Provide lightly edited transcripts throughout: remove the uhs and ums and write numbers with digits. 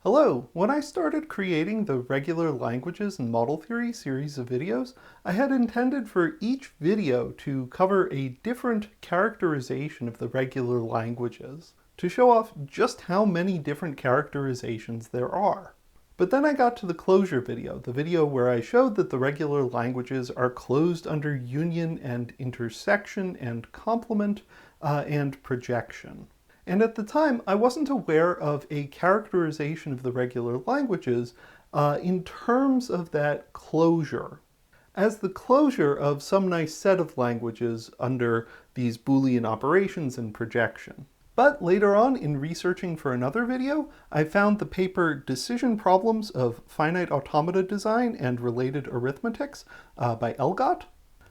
Hello! When I started creating the Regular Languages and Model Theory series of videos, I had intended for each video to cover a different characterization of the regular languages, to show off just how many different characterizations there are. But then I got to the closure video, the video where I showed that the regular languages are closed under union and intersection and complement and projection. And at the time, I wasn't aware of a characterization of the regular languages in terms of that closure, as the closure of some nice set of languages under these Boolean operations and projection. But later on, in researching for another video, I found the paper Decision Problems of Finite Automata Design and Related Arithmetics by Elgot,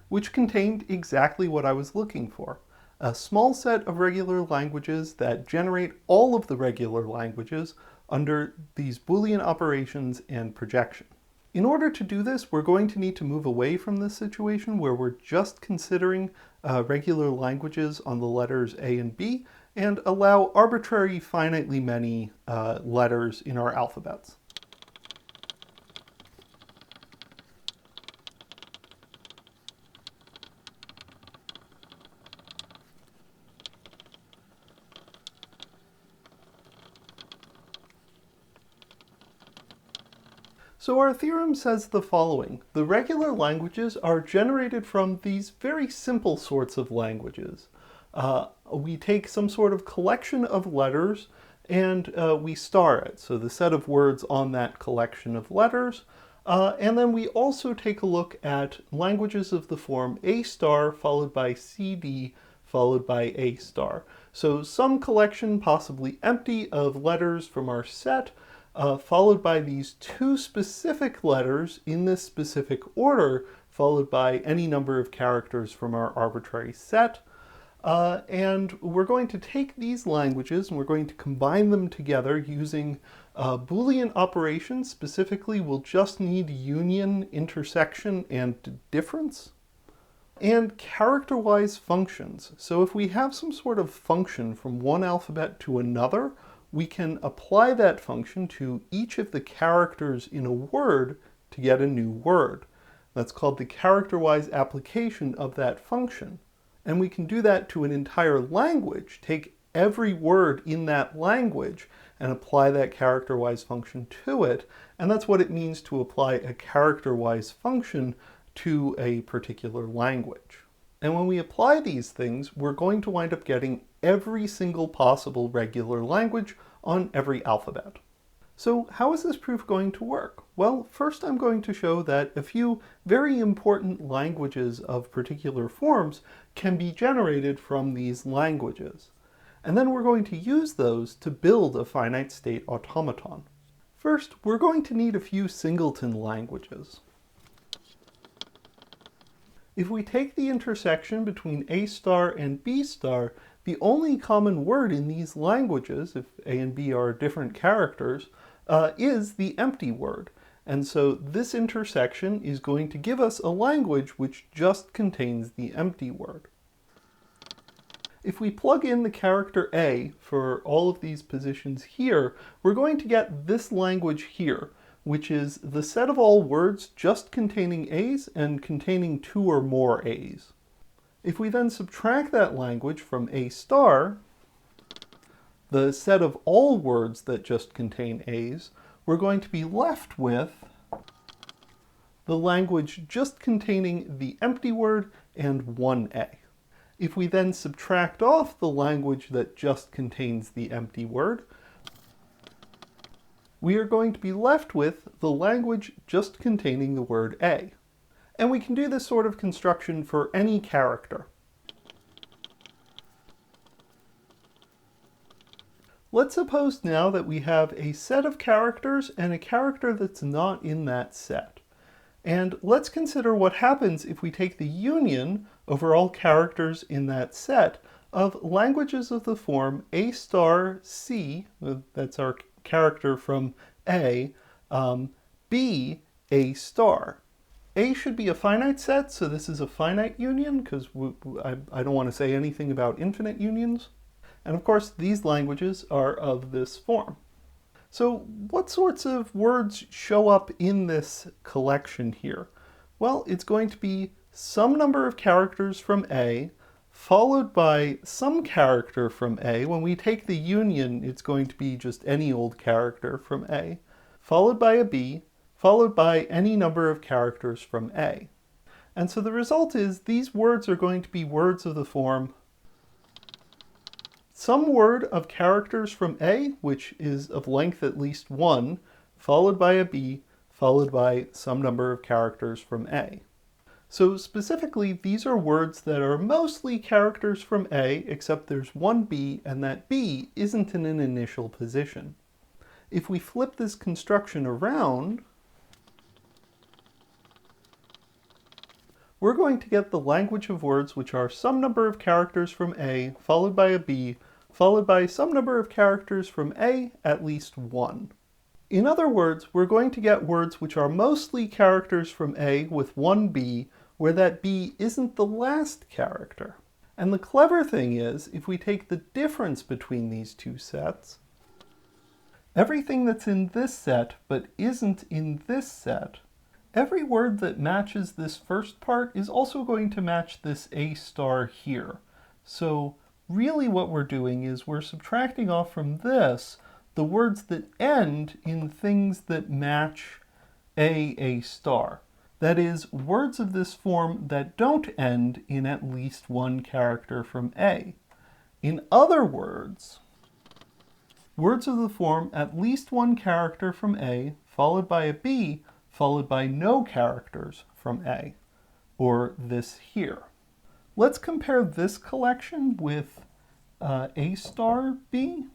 which contained exactly what I was looking for. A small set of regular languages that generate all of the regular languages under these Boolean operations and projection. In order to do this, we're going to need to move away from this situation where we're just considering regular languages on the letters A and B and allow arbitrary finitely many letters in our alphabets. So our theorem says the following. The regular languages are generated from these very simple sorts of languages. We take some sort of collection of letters and we star it, so the set of words on that collection of letters. And then we also take a look at languages of the form A star followed by CD followed by A star. So some collection, possibly empty, of letters from our set followed by these two specific letters in this specific order, followed by any number of characters from our arbitrary set. And we're going to take these languages and we're going to combine them together using Boolean operations. Specifically, we'll just need union, intersection, and difference. And characterwise functions. So if we have some sort of function from one alphabet to another, we can apply that function to each of the characters in a word to get a new word. That's called the characterwise application of that function. And we can do that to an entire language, take every word in that language and apply that characterwise function to it. And that's what it means to apply a characterwise function to a particular language. And when we apply these things, we're going to wind up getting every single possible regular language on every alphabet. So how is this proof going to work? Well, first I'm going to show that a few very important languages of particular forms can be generated from these languages. And then we're going to use those to build a finite state automaton. First, we're going to need a few singleton languages. If we take the intersection between A star and B star, the only common word in these languages, if A and B are different characters, is the empty word. And so this intersection is going to give us a language which just contains the empty word. If we plug in the character A for all of these positions here, we're going to get this language here, which is the set of all words just containing A's and containing two or more A's. If we then subtract that language from A star, the set of all words that just contain A's, we're going to be left with the language just containing the empty word and one A. If we then subtract off the language that just contains the empty word, we are going to be left with the language just containing the word A. And we can do this sort of construction for any character. Let's suppose now that we have a set of characters and a character that's not in that set. And let's consider what happens if we take the union over all characters in that set of languages of the form A star C, that's our character from A, B, A star. A should be a finite set, so this is a finite union, because I don't want to say anything about infinite unions. And of course, these languages are of this form. So what sorts of words show up in this collection here? Well, it's going to be some number of characters from A, followed by some character from A. When we take the union, it's going to be just any old character from A, followed by a B, followed by any number of characters from A. And so the result is these words are going to be words of the form some word of characters from A, which is of length at least 1, followed by a B, followed by some number of characters from A. So specifically, these are words that are mostly characters from A, except there's one B, and that B isn't in an initial position. If we flip this construction around, we're going to get the language of words which are some number of characters from A, followed by a B, followed by some number of characters from A, at least 1. In other words, we're going to get words which are mostly characters from A with one B, where that B isn't the last character. And the clever thing is, if we take the difference between these two sets, everything that's in this set but isn't in this set, every word that matches this first part is also going to match this A star here. So really what we're doing is we're subtracting off from this the words that end in things that match A star. That is, words of this form that don't end in at least one character from A. In other words, words of the form at least one character from A, followed by a B, followed by no characters from A, or this here. Let's compare this collection with A star B.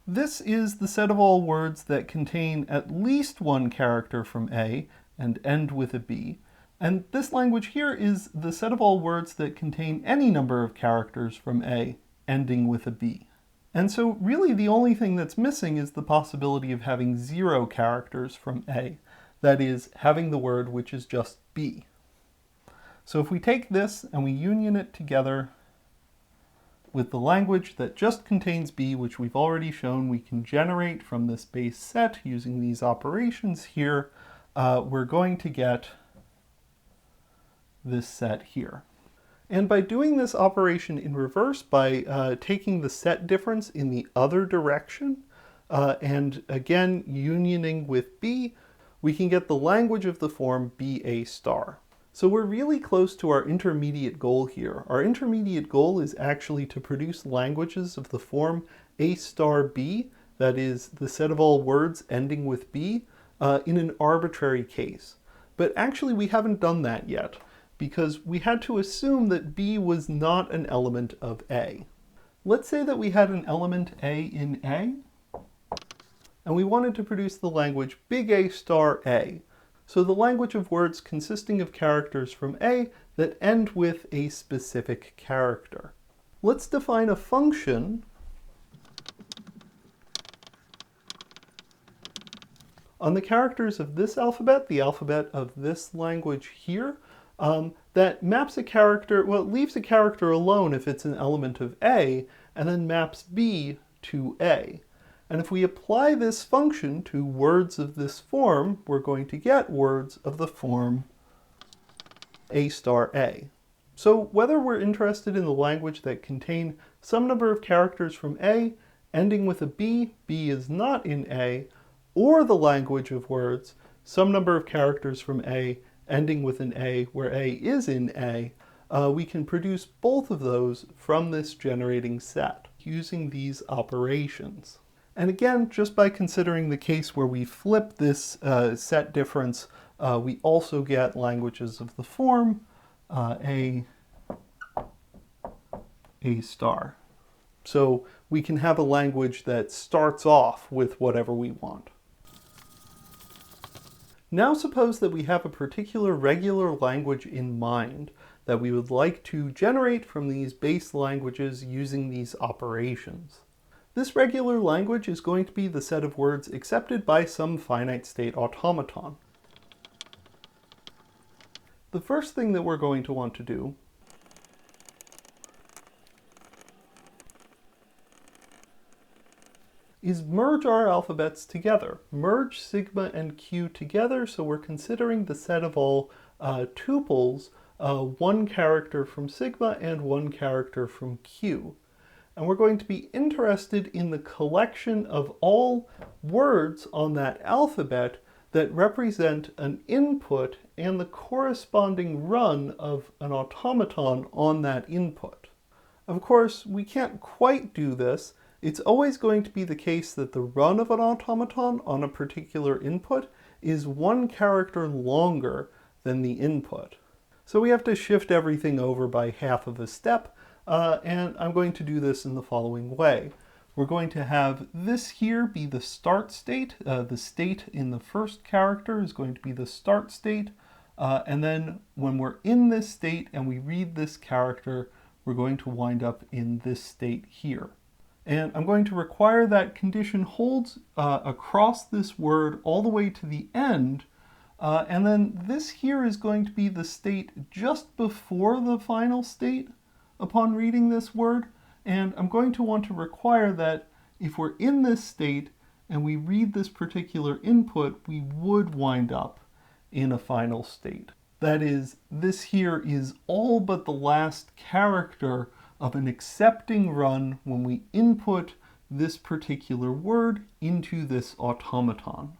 This is the set of all words that contain at least one character from A and end with a B. And this language here is the set of all words that contain any number of characters from A ending with a B. And so really the only thing that's missing is the possibility of having 0 characters from A. That is, having the word which is just B. So if we take this and we union it together with the language that just contains B, which we've already shown we can generate from this base set using these operations here, we're going to get this set here. And by doing this operation in reverse, by taking the set difference in the other direction, and again unioning with B, we can get the language of the form BA star. So we're really close to our intermediate goal here. Our intermediate goal is actually to produce languages of the form A star B, that is the set of all words ending with B, in an arbitrary case. But actually we haven't done that yet, because we had to assume that B was not an element of A. Let's say that we had an element A in A, and we wanted to produce the language big A star A. So the language of words consisting of characters from A that end with a specific character. Let's define a function on the characters of this alphabet, the alphabet of this language here, that maps a character, well, it leaves a character alone if it's an element of A, and then maps B to A. And if we apply this function to words of this form, we're going to get words of the form A star A. So whether we're interested in the language that contain some number of characters from A, ending with a B, B is not in A, or the language of words, some number of characters from A, ending with an A, where A is in A, we can produce both of those from this generating set using these operations. And again, just by considering the case where we flip this set difference, we also get languages of the form A star. So we can have a language that starts off with whatever we want. Now suppose that we have a particular regular language in mind that we would like to generate from these base languages using these operations. This regular language is going to be the set of words accepted by some finite state automaton. The first thing that we're going to want to do is merge our alphabets together. Merge sigma and q together, so we're considering the set of all tuples, one character from sigma and one character from q. And we're going to be interested in the collection of all words on that alphabet that represent an input and the corresponding run of an automaton on that input. Of course, we can't quite do this. It's always going to be the case that the run of an automaton on a particular input is one character longer than the input. So we have to shift everything over by half of a step, and I'm going to do this in the following way. We're going to have this here be the start state. The state in the first character is going to be the start state, and then when we're in this state and we read this character, we're going to wind up in this state here. And I'm going to require that condition holds across this word all the way to the end, and then this here is going to be the state just before the final state upon reading this word, and I'm going to want to require that if we're in this state and we read this particular input, we would wind up in a final state. That is, this here is all but the last character of an accepting run when we input this particular word into this automaton.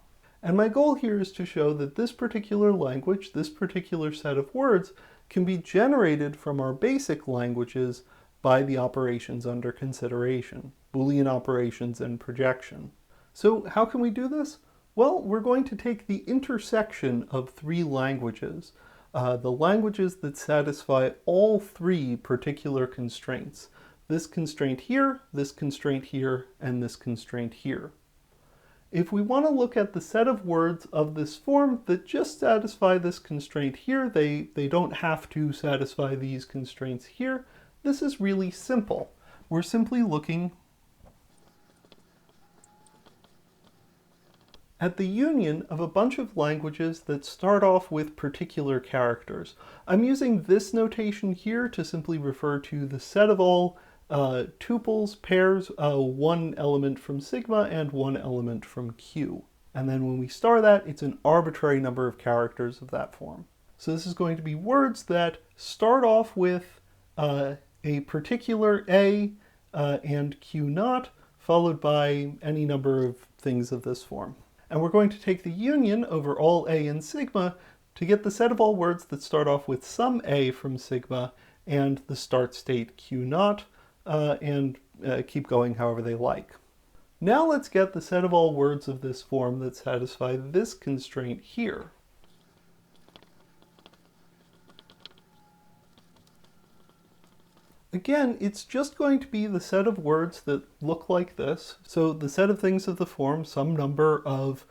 And my goal here is to show that this particular language, this particular set of words, can be generated from our basic languages by the operations under consideration, Boolean operations and projection. So how can we do this? Well, we're going to take the intersection of three languages, the languages that satisfy all three particular constraints. This constraint here, and this constraint here. If we want to look at the set of words of this form that just satisfy this constraint here, they don't have to satisfy these constraints here, this is really simple. We're simply looking at the union of a bunch of languages that start off with particular characters. I'm using this notation here to simply refer to the set of all tuples, pairs, one element from sigma and one element from q. And then when we star that, it's an arbitrary number of characters of that form. So this is going to be words that start off with a particular a and q naught, followed by any number of things of this form. And we're going to take the union over all a and sigma to get the set of all words that start off with some a from sigma and the start state q naught, and keep going however they like. Now let's get the set of all words of this form that satisfy this constraint here. Again, it's just going to be the set of words that look like this. So the set of things of the form, some number of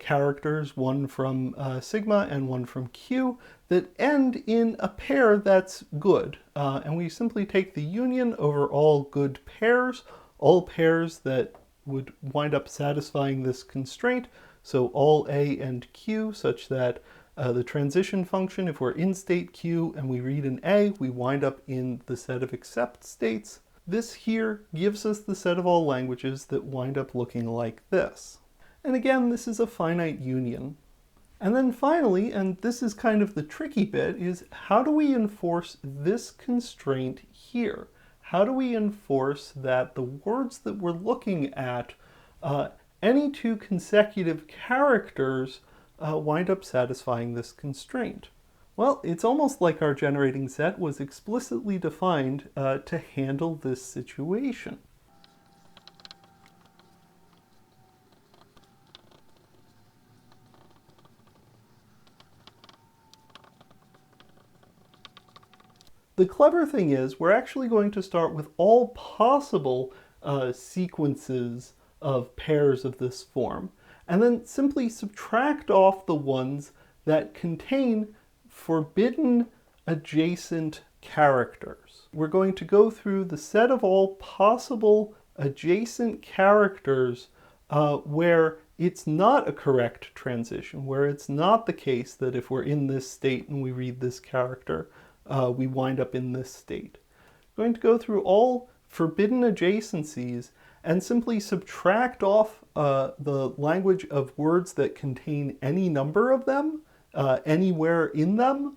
characters, one from sigma and one from q, that end in a pair that's good. And we simply take the union over all good pairs, all pairs that would wind up satisfying this constraint. So all a and q, such that the transition function, if we're in state q and we read an a, we wind up in the set of accept states. This here gives us the set of all languages that wind up looking like this. And again, this is a finite union. And then finally, and this is kind of the tricky bit, is how do we enforce this constraint here? How do we enforce that the words that we're looking at, any two consecutive characters wind up satisfying this constraint? Well, it's almost like our generating set was explicitly defined to handle this situation. The clever thing is we're actually going to start with all possible sequences of pairs of this form, and then simply subtract off the ones that contain forbidden adjacent characters. We're going to go through the set of all possible adjacent characters where it's not a correct transition, where it's not the case that if we're in this state and we read this character, we wind up in this state. I'm going to go through all forbidden adjacencies and simply subtract off the language of words that contain any number of them, anywhere in them,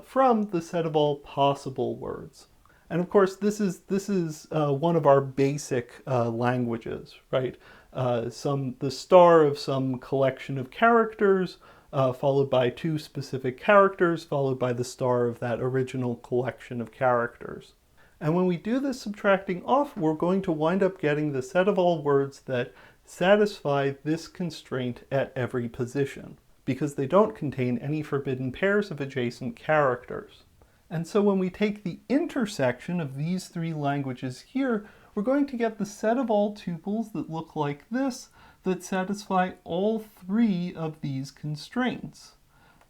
from the set of all possible words. And of course, this is one of our basic languages, right? The star of some collection of characters, followed by two specific characters, followed by the star of that original collection of characters. And when we do this subtracting off, we're going to wind up getting the set of all words that satisfy this constraint at every position, because they don't contain any forbidden pairs of adjacent characters. And so when we take the intersection of these three languages here, we're going to get the set of all tuples that look like this, that satisfy all three of these constraints.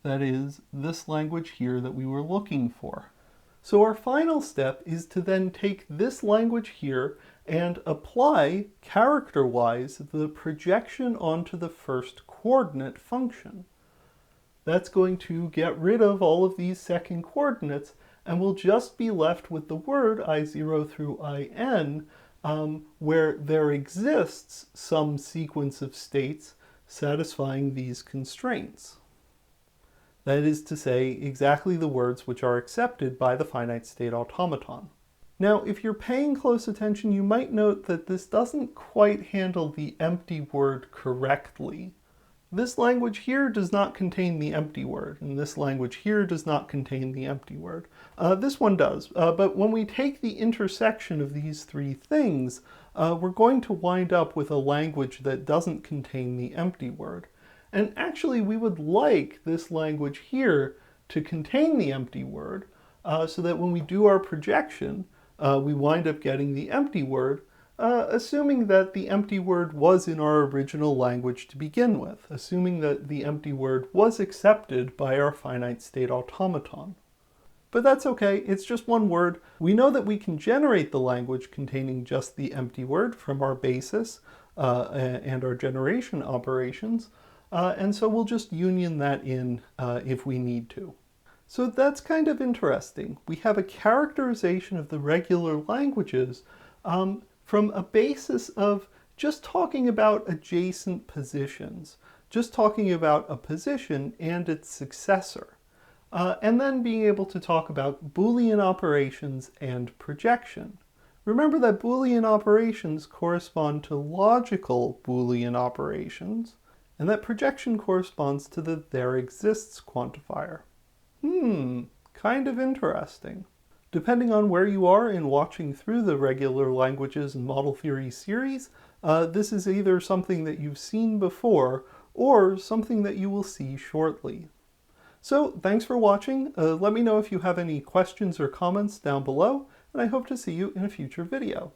That is, this language here that we were looking for. So our final step is to then take this language here and apply, character-wise, the projection onto the first coordinate function. That's going to get rid of all of these second coordinates, and we'll just be left with the word I0 through IN, where there exists some sequence of states satisfying these constraints. That is to say, exactly the words which are accepted by the finite state automaton. Now, if you're paying close attention, you might note that this doesn't quite handle the empty word correctly. This language here does not contain the empty word, and this language here does not contain the empty word. This one does, but when we take the intersection of these three things, we're going to wind up with a language that doesn't contain the empty word. And actually, we would like this language here to contain the empty word, so that when we do our projection, we wind up getting the empty word, assuming that the empty word was in our original language to begin with, assuming that the empty word was accepted by our finite state automaton. But that's okay, it's just one word. We know that we can generate the language containing just the empty word from our basis and our generation operations, and so we'll just union that in if we need to. So that's kind of interesting. We have a characterization of the regular languages from a basis of just talking about adjacent positions, just talking about a position and its successor, and then being able to talk about Boolean operations and projection. Remember that Boolean operations correspond to logical Boolean operations, and that projection corresponds to the there exists quantifier. Kind of interesting. Depending on where you are in watching through the regular languages and model theory series, this is either something that you've seen before or something that you will see shortly. So thanks for watching. Let me know if you have any questions or comments down below, and I hope to see you in a future video.